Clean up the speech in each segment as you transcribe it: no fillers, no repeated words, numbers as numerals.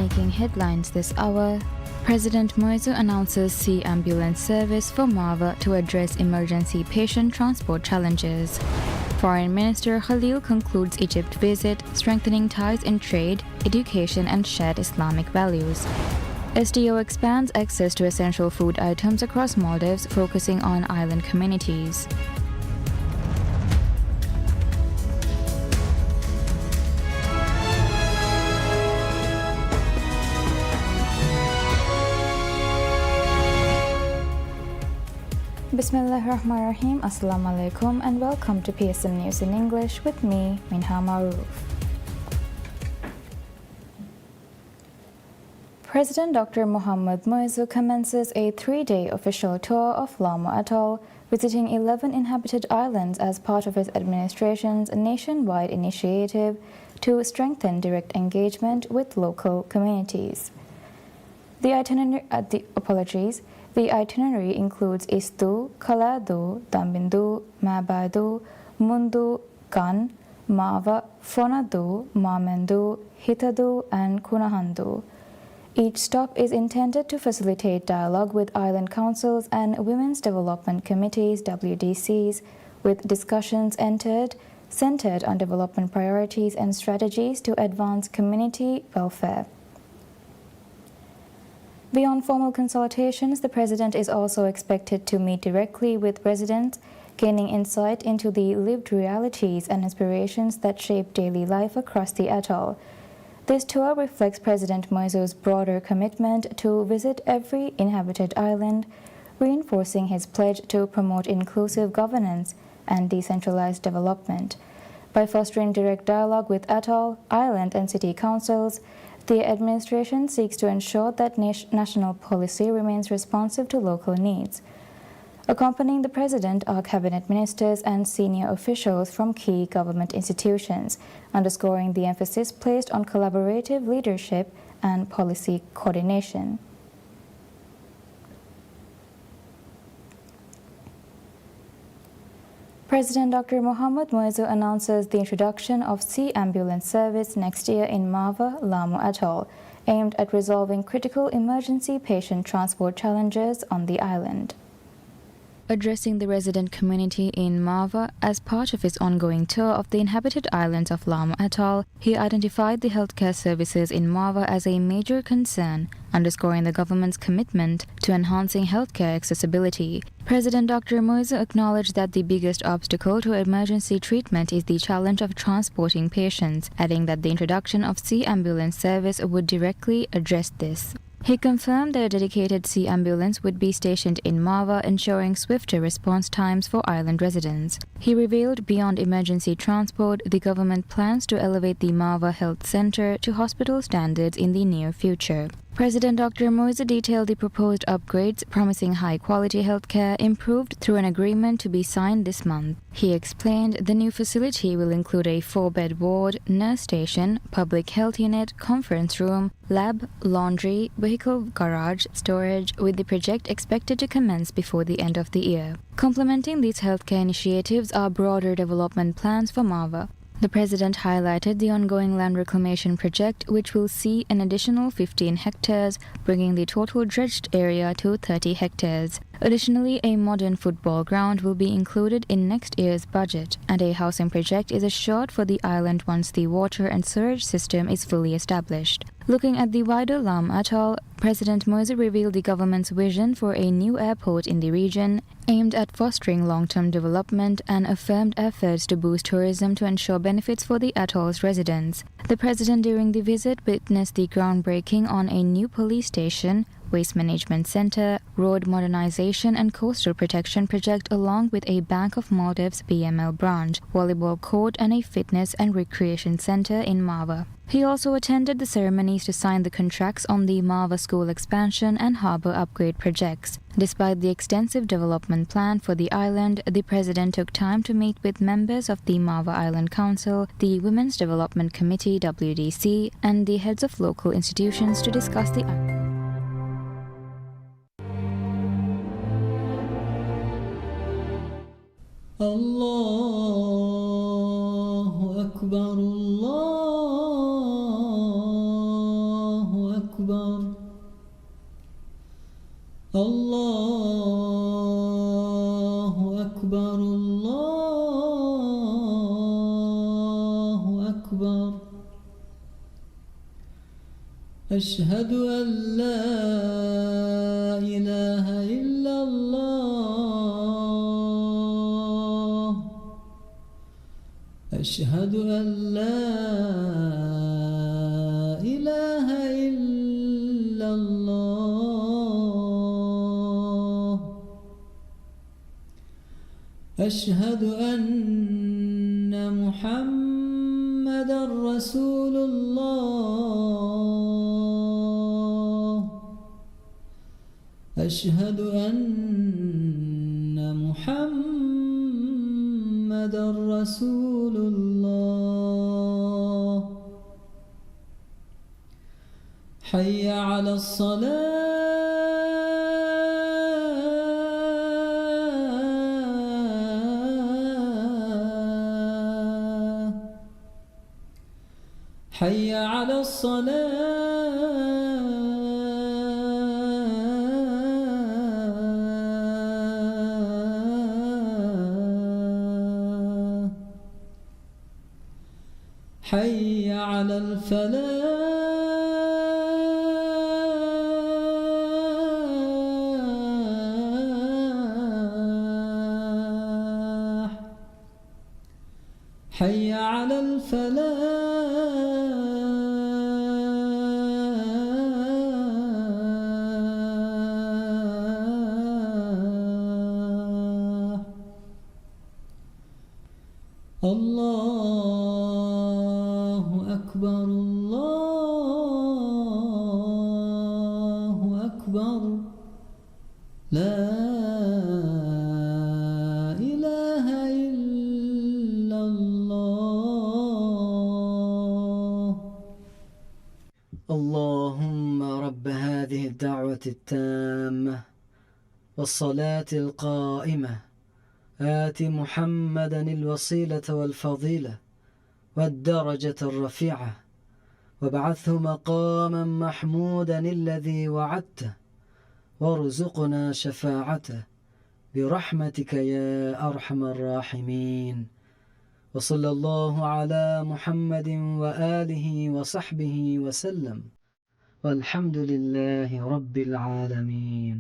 making headlines this hour. President Moizu announces sea ambulance service for Marva to address emergency patient transport challenges. Foreign Minister Khalil concludes Egypt visit, strengthening ties in trade, education and shared Islamic values. SDO expands access to essential food items across Maldives, focusing on island communities. Bismillahirrahmanirrahim. Assalamu alaikum and welcome to PSM News in English with me, Minha Maroof. President Dr. Mohamed Moizu commences a 3-day official tour of Lamo Atoll, visiting 11 inhabited islands as part of his administration's nationwide initiative to strengthen direct engagement with local communities. The itinerary includes Istu, Kaladu, Dambindu, Mabadu, Mundu, Kan, Mava, Fonadu, Mamendu, Hitadu, and Kunahandu. Each stop is intended to facilitate dialogue with island councils and women's development committees (WDCs), with discussions centered on development priorities and strategies to advance community welfare. Beyond formal consultations, the President is also expected to meet directly with residents, gaining insight into the lived realities and aspirations that shape daily life across the atoll. This tour reflects President Moizu's broader commitment to visit every inhabited island, reinforcing his pledge to promote inclusive governance and decentralized development. By fostering direct dialogue with atoll, island and city councils, the administration seeks to ensure that national policy remains responsive to local needs. Accompanying the President are cabinet ministers and senior officials from key government institutions, underscoring the emphasis placed on collaborative leadership and policy coordination. President Dr. Mohamed Moizu announces the introduction of sea ambulance service next year in Marva, Lamo Atoll, aimed at resolving critical emergency patient transport challenges on the island. Addressing the resident community in Marva as part of his ongoing tour of the inhabited islands of Lamo Atoll, he identified the healthcare services in Marva as a major concern, underscoring the government's commitment to enhancing healthcare accessibility. President Dr. Moizu acknowledged that the biggest obstacle to emergency treatment is the challenge of transporting patients, adding that the introduction of sea ambulance service would directly address this. He confirmed that a dedicated sea ambulance would be stationed in Marva, ensuring swifter response times for island residents. He revealed beyond emergency transport, the government plans to elevate the Marva Health Center to hospital standards in the near future. President Dr. Moizu detailed the proposed upgrades, promising high-quality healthcare improved through an agreement to be signed this month. He explained the new facility will include a 4-bed ward, nurse station, public health unit, conference room, lab, laundry, vehicle garage, storage, with the project expected to commence before the end of the year. Complementing these healthcare initiatives are broader development plans for Marva. The President highlighted the ongoing land reclamation project, which will see an additional 15 hectares, bringing the total dredged area to 30 hectares. Additionally, a modern football ground will be included in next year's budget, and a housing project is assured for the island once the water and sewage system is fully established. Looking at the wider Lamo Atoll, President Moizu revealed the government's vision for a new airport in the region, aimed at fostering long-term development, and affirmed efforts to boost tourism to ensure benefits for the atoll's residents. The President during the visit witnessed the groundbreaking on a new police station, waste management center, road modernization and coastal protection project, along with a Bank of Maldives BML branch, volleyball court and a fitness and recreation center in Marva. He also attended the ceremonies to sign the contracts on the Marva School expansion and harbour upgrade projects. Despite the extensive development plan for the island, the President took time to meet with members of the Marva Island Council, the Women's Development Committee WDC, and the heads of local institutions to discuss the island. Allahu Akbar, Allahu أكبر الله أكبر أشهد أن لا إله إلا الله أشهد أن لا إله إلا الله أشهد أن محمدًا رسول الله أشهد أن محمدًا رسول الله حي على الصلاة حي على الصلاة حي على الفلاح حي على الفلاح الله أكبر الله أكبر لا إله إلا الله اللهم رب هذه الدعوة التامة والصلاة القائمة آت محمدًا الوسيلة والفضيلة والدرجة الرفيعة وابعثه مقامًا محمودًا الذي وعدته وارزقنا شفاعته برحمتك يا أرحم الراحمين وصلى الله على محمد وآله وصحبه وسلم والحمد لله رب العالمين.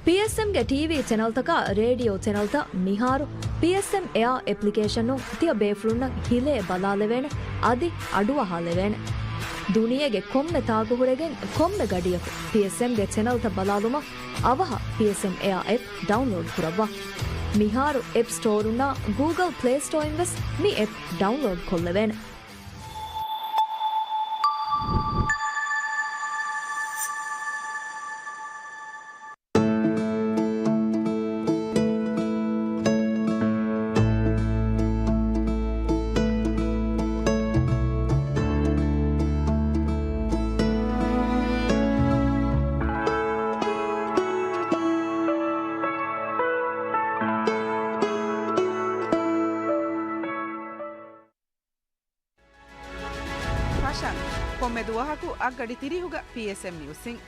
PSM ಗೆ TV channel ತಕ radio channel ತ ಮಿಹಾರು PSM Air application ನು ತಿಯ ಬೇಫ್ರುನ್ನ ಹಿಲೆ ಬಲಾಲೆವೇನೆ ಅದಿ ಅಡುವ ಹಾಲೆವೇನೆ ದುನಿಯೆಗೆ ಕೊಮ್ಮೆ ತಾಗುಹುರೆಗೆ ಕೊಮ್ಮೆ ಗಡಿಯಕು PSM ಗೆ channel ತ ಬಲಾಲುಮ ಅವಹ PSM Air app download ಕುರವ್ವ ಮಿಹಾರು ಆಪ್ ಸ್ಟೋರ್ ನ Google Play Store ಇನ್ವೆಸ್ ಮಿ ಆಪ್ ಡೌನ್ಲೋಡ್ ಕೊಲ್ಲೆವೇನೆ ಕೊಮ್ಮೆದುವಹಕು ಅಗ್ಗಡಿ ತಿರಿಹುಗ PSM ನ್ಯೂಸಿಂಗ್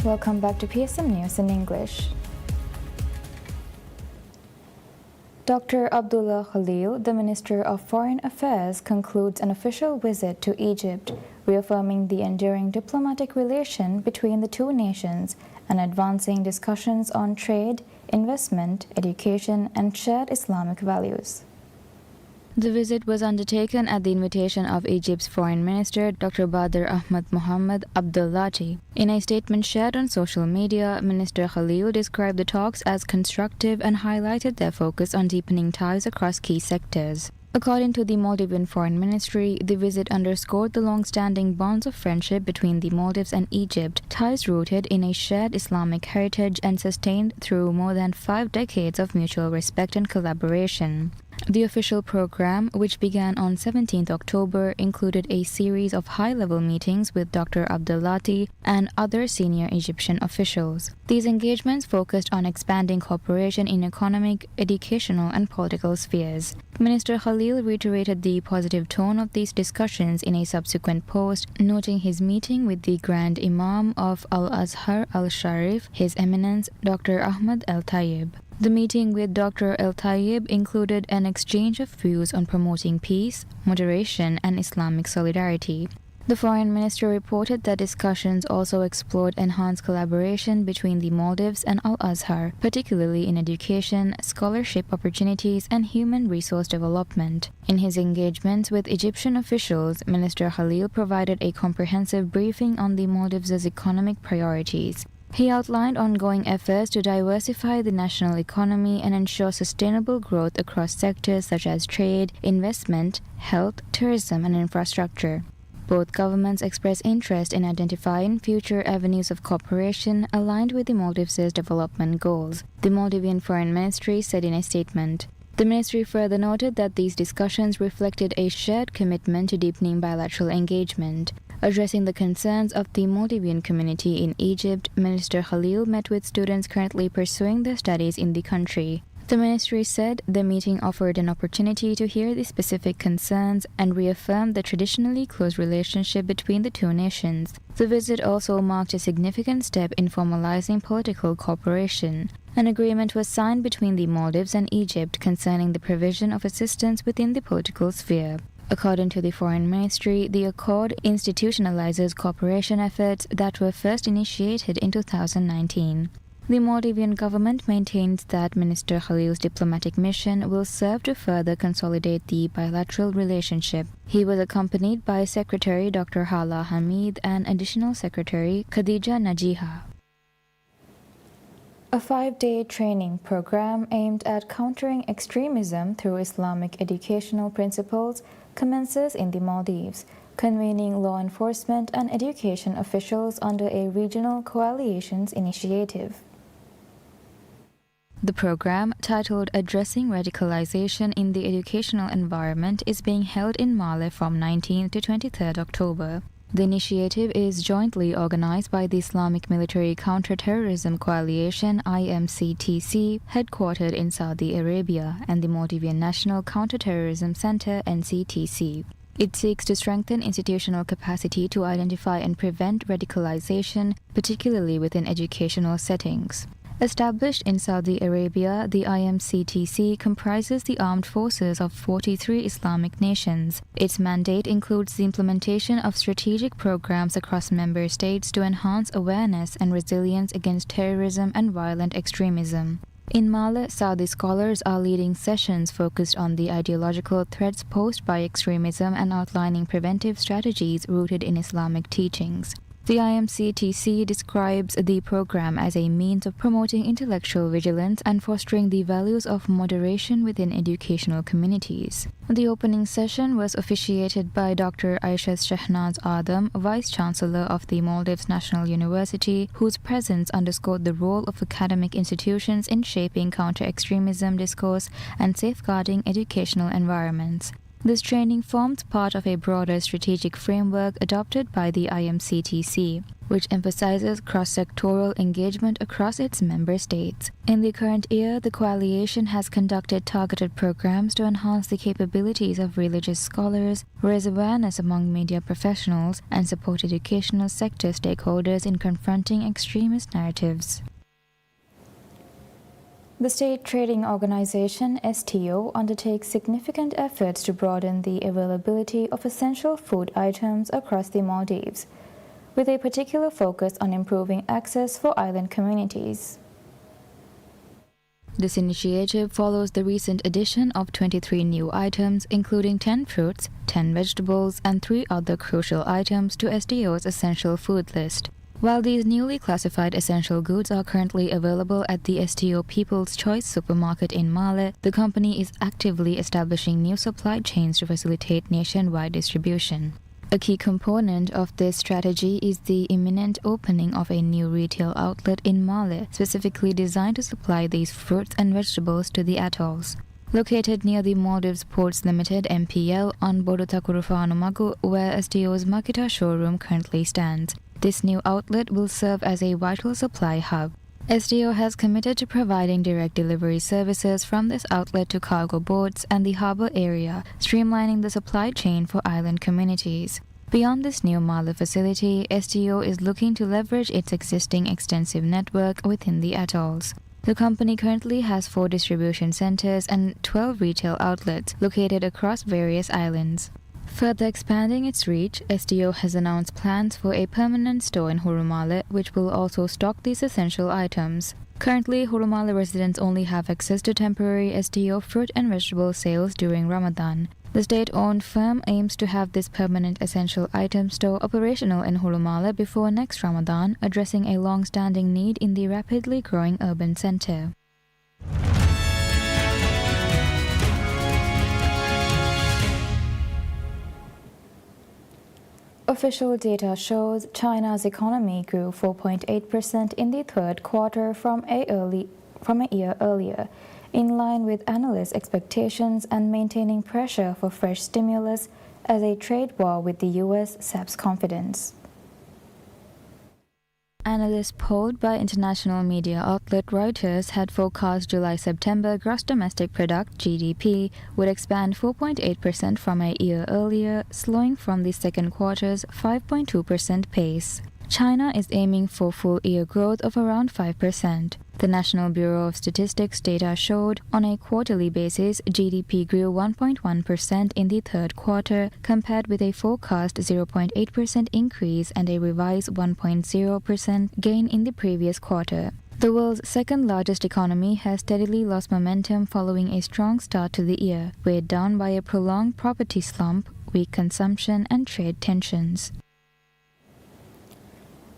Welcome back to PSM News in English. Dr. Abdullah Khalil, the Minister of Foreign Affairs, concludes an official visit to Egypt, reaffirming the enduring diplomatic relation between the two nations and advancing discussions on trade, investment, education, and shared Islamic values. The visit was undertaken at the invitation of Egypt's Foreign Minister Dr. Badr Ahmad Mohammed Abdullati. In a statement shared on social media, Minister Khalil described the talks as constructive and highlighted their focus on deepening ties across key sectors. According to the Maldivian Foreign Ministry, the visit underscored the long-standing bonds of friendship between the Maldives and Egypt, ties rooted in a shared Islamic heritage and sustained through more than 5 decades of mutual respect and collaboration. The official program, which began on 17 October, included a series of high-level meetings with Dr. Abdullati and other senior Egyptian officials. These engagements focused on expanding cooperation in economic, educational, and political spheres. Minister Khalil reiterated the positive tone of these discussions in a subsequent post, noting his meeting with the Grand Imam of Al-Azhar Al-Sharif, His Eminence Dr. Ahmad El-Tayyib. The meeting with Dr. El-Tayyib included an exchange of views on promoting peace, moderation, and Islamic solidarity. The Foreign Minister reported that discussions also explored enhanced collaboration between the Maldives and Al-Azhar, particularly in education, scholarship opportunities, and human resource development. In his engagements with Egyptian officials, Minister Khalil provided a comprehensive briefing on the Maldives' economic priorities. He outlined ongoing efforts to diversify the national economy and ensure sustainable growth across sectors such as trade, investment, health, tourism, and infrastructure. Both governments expressed interest in identifying future avenues of cooperation aligned with the Maldives' development goals, the Maldivian Foreign Ministry said in a statement. The ministry further noted that these discussions reflected a shared commitment to deepening bilateral engagement. Addressing the concerns of the Maldivian community in Egypt, Minister Khalil met with students currently pursuing their studies in the country. The ministry said the meeting offered an opportunity to hear the specific concerns and reaffirmed the traditionally close relationship between the two nations. The visit also marked a significant step in formalizing political cooperation. An agreement was signed between the Maldives and Egypt concerning the provision of assistance within the political sphere. According to the Foreign Ministry, the accord institutionalizes cooperation efforts that were first initiated in 2019. The Maldivian government maintains that Minister Khalil's diplomatic mission will serve to further consolidate the bilateral relationship. He was accompanied by Secretary Dr. Hala Hamid and Additional Secretary Khadija Najiha. A 5-day training program aimed at countering extremism through Islamic educational principles commences in the Maldives, convening law enforcement and education officials under a regional coalition's initiative. The program, titled Addressing Radicalization in the Educational Environment, is being held in Male from 19 to 23 October. The initiative is jointly organized by the Islamic Military Counter-Terrorism Coalition IMCTC, headquartered in Saudi Arabia, and the Maldivian National Counter-Terrorism Center NCTC. It seeks to strengthen institutional capacity to identify and prevent radicalization, particularly within educational settings. Established in Saudi Arabia, the IMCTC comprises the armed forces of 43 Islamic nations. Its mandate includes the implementation of strategic programs across member states to enhance awareness and resilience against terrorism and violent extremism. In Male, Saudi scholars are leading sessions focused on the ideological threats posed by extremism and outlining preventive strategies rooted in Islamic teachings. The IMCTC describes the program as a means of promoting intellectual vigilance and fostering the values of moderation within educational communities. The opening session was officiated by Dr. Aisha Shahnaz Adam, Vice-Chancellor of the Maldives National University, whose presence underscored the role of academic institutions in shaping counter-extremism discourse and safeguarding educational environments. This training forms part of a broader strategic framework adopted by the IMCTC, which emphasizes cross-sectoral engagement across its member states. In the current year, the coalition has conducted targeted programs to enhance the capabilities of religious scholars, raise awareness among media professionals, and support educational sector stakeholders in confronting extremist narratives. The State Trading Organization, STO, undertakes significant efforts to broaden the availability of essential food items across the Maldives, with a particular focus on improving access for island communities. This initiative follows the recent addition of 23 new items, including 10 fruits, 10 vegetables, and 3 other crucial items to SDO's essential food list. While these newly classified essential goods are currently available at the SDO People's Choice supermarket in Male, the company is actively establishing new supply chains to facilitate nationwide distribution. A key component of this strategy is the imminent opening of a new retail outlet in Male, specifically designed to supply these fruits and vegetables to the atolls. Located near the Maldives Ports Limited MPL on Bodutakuru-Whanamagu, where SDO's Makita showroom currently stands. This new outlet will serve as a vital supply hub. SDO has committed to providing direct delivery services from this outlet to cargo boats and the harbour area, streamlining the supply chain for island communities. Beyond this new Male facility, SDO is looking to leverage its existing extensive network within the atolls. The company currently has 4 distribution centres and 12 retail outlets located across various islands. Further expanding its reach, SDO has announced plans for a permanent store in Hurumale, which will also stock these essential items. Currently, Hurumale residents only have access to temporary SDO fruit and vegetable sales during Ramadan. The state-owned firm aims to have this permanent essential item store operational in Hurumale before next Ramadan, addressing a long-standing need in the rapidly growing urban centre. Official data shows China's economy grew 4.8% in the third quarter from a year earlier, in line with analysts' expectations and maintaining pressure for fresh stimulus as a trade war with the US saps confidence. Analysts polled by international media outlet Reuters had forecast July-September gross domestic product (GDP) would expand 4.8% from a year earlier, slowing from the second quarter's 5.2% pace. China is aiming for full-year growth of around 5%. The National Bureau of Statistics data showed, on a quarterly basis, GDP grew 1.1% in the third quarter, compared with a forecast 0.8% increase and a revised 1.0% gain in the previous quarter. The world's second-largest economy has steadily lost momentum following a strong start to the year, weighed down by a prolonged property slump, weak consumption, and trade tensions.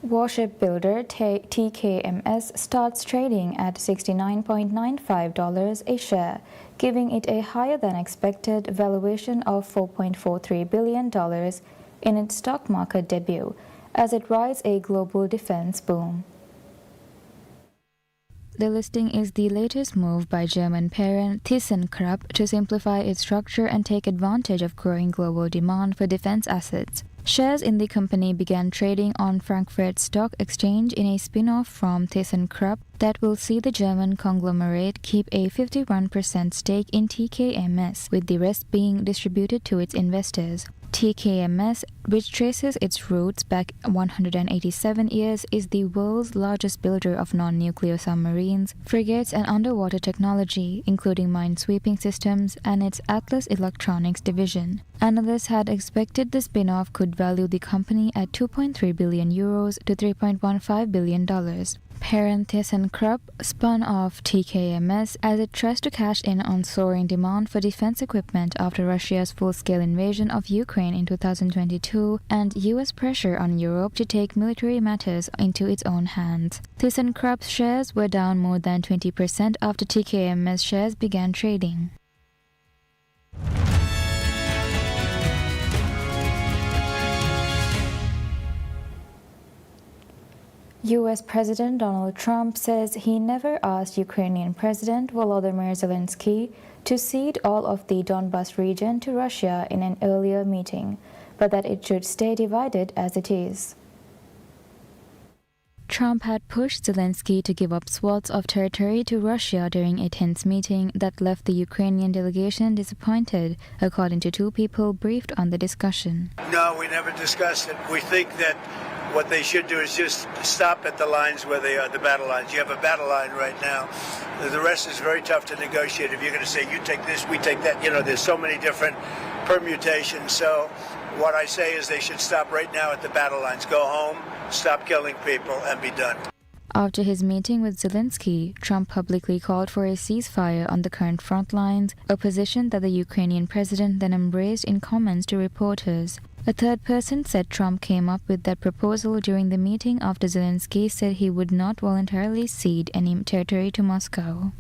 Warship builder TKMS starts trading at $69.95 a share, giving it a higher-than-expected valuation of $4.43 billion in its stock market debut, as it rides a global defense boom. The listing is the latest move by German parent ThyssenKrupp to simplify its structure and take advantage of growing global demand for defense assets. Shares in the company began trading on Frankfurt Stock Exchange in a spin-off from ThyssenKrupp that will see the German conglomerate keep a 51% stake in TKMS, with the rest being distributed to its investors. TKMS, which traces its roots back 187 years, is the world's largest builder of non-nuclear submarines, frigates and underwater technology, including minesweeping systems, and its Atlas Electronics division. Analysts had expected the spin-off could value the company at €2.3 billion to $3.15 billion. Parent ThyssenKrupp spun off TKMS as it tries to cash in on soaring demand for defense equipment after Russia's full-scale invasion of Ukraine in 2022 and US pressure on Europe to take military matters into its own hands. ThyssenKrupp's shares were down more than 20% after TKMS shares began trading. US President Donald Trump says he never asked Ukrainian President Volodymyr Zelensky to cede all of the Donbas region to Russia in an earlier meeting, but that it should stay divided as it is. Trump had pushed Zelensky to give up swaths of territory to Russia during a tense meeting that left the Ukrainian delegation disappointed, according to 2 people briefed on the discussion. No, we never discussed it. We think that what they should do is just stop at the lines where they are, the battle lines. You have a battle line right now. The rest is very tough to negotiate. If you're going to say, you take this, we take that, there's so many different permutations. So what I say is they should stop right now at the battle lines. Go home, stop killing people, and be done. After his meeting with Zelensky, Trump publicly called for a ceasefire on the current front lines, a position that the Ukrainian president then embraced in comments to reporters. A third person said Trump came up with that proposal during the meeting after Zelensky said he would not voluntarily cede any territory to Moscow.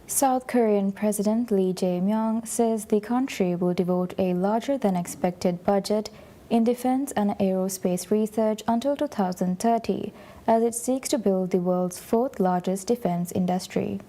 South Korean President Lee Jae-myung says the country will devote a larger than expected budget in defense and aerospace research until 2030, as it seeks to build the world's fourth largest defense industry.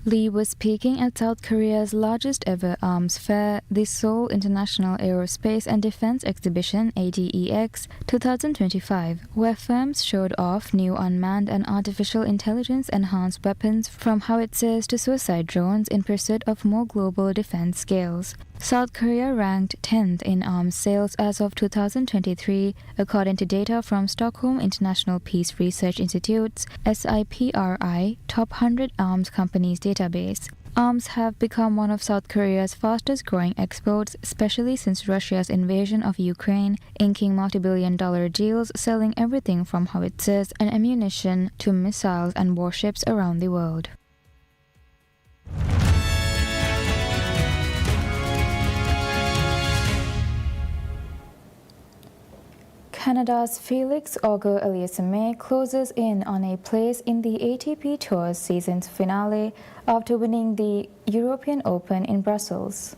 Lee was speaking at South Korea's largest ever arms fair, the Seoul International Aerospace and Defense Exhibition ADEX 2025, where firms showed off new unmanned and artificial intelligence-enhanced weapons from howitzers to suicide drones in pursuit of more global defense scales. South Korea ranked 10th in arms sales as of 2023, according to data from Stockholm International Peace Research Institute's SIPRI Top 100 Arms Companies database. Arms have become one of South Korea's fastest-growing exports, especially since Russia's invasion of Ukraine, inking multi-billion-dollar deals selling everything from howitzers and ammunition to missiles and warships around the world. Canada's Felix Auger-Aliassime closes in on a place in the ATP Tour's season's finale after winning the European Open in Brussels.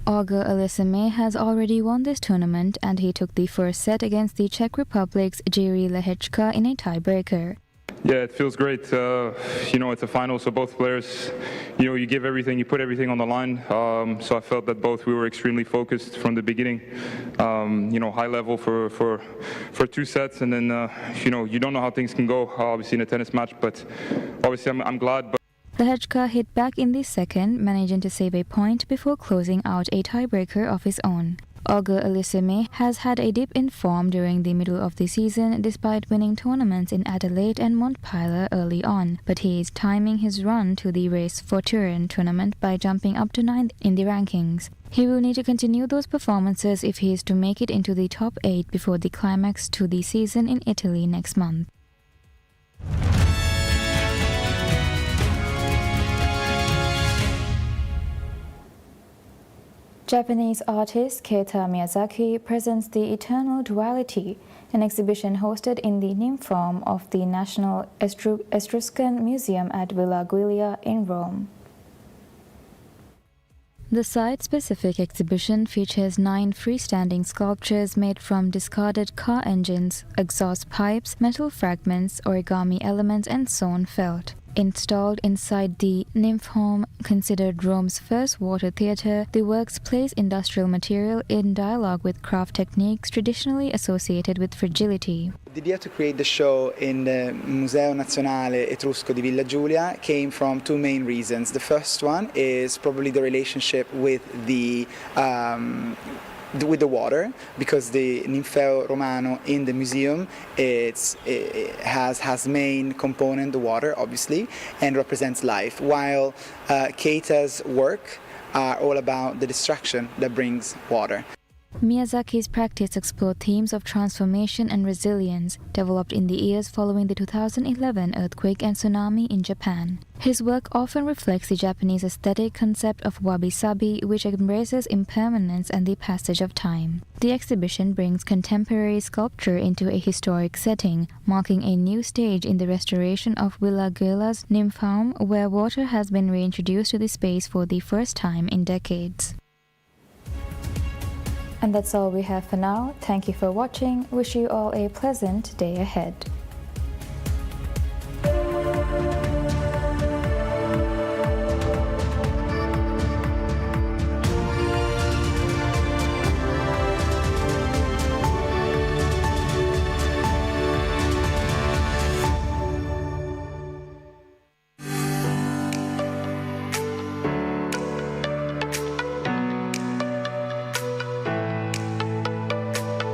Auger-Aliassime has already won this tournament, and he took the first set against the Czech Republic's Jiří Lehečka in a tiebreaker. Yeah, it feels great. It's a final, so both players, you give everything, you put everything on the line. So I felt that we were extremely focused from the beginning. High level for 2 sets, and then you don't know how things can go, obviously in a tennis match, but obviously I'm glad. Lehečka hit back in the second, managing to save a point before closing out a tiebreaker of his own. Auger-Aliassime has had a dip in form during the middle of the season despite winning tournaments in Adelaide and Montpellier early on, but he is timing his run to the Race for Turin tournament by jumping up to 9th in the rankings. He will need to continue those performances if he is to make it into the top 8 before the climax to the season in Italy next month. Japanese artist Keita Miyazaki presents The Eternal Duality, an exhibition hosted in the Nymphaeum of the National Etruscan Museum at Villa Giulia in Rome. The site-specific exhibition features 9 freestanding sculptures made from discarded car engines, exhaust pipes, metal fragments, origami elements, and sewn felt. Installed inside the Nymphaeum, considered Rome's first water theatre, the works place industrial material in dialogue with craft techniques traditionally associated with fragility. The idea to create the show in the Museo Nazionale Etrusco di Villa Giulia came from 2 main reasons. The first one is probably the relationship with the water, because the Ninfeo Romano in the museum has main component the water, obviously, and represents life, while Keita's work are all about the destruction that brings water. Miyazaki's practice explored themes of transformation and resilience, developed in the years following the 2011 earthquake and tsunami in Japan. His work often reflects the Japanese aesthetic concept of wabi-sabi, which embraces impermanence and the passage of time. The exhibition brings contemporary sculpture into a historic setting, marking a new stage in the restoration of Villa Giulia's Nymphaeum, where water has been reintroduced to the space for the first time in decades. And that's all we have for now. Thank you for watching. Wish you all a pleasant day ahead.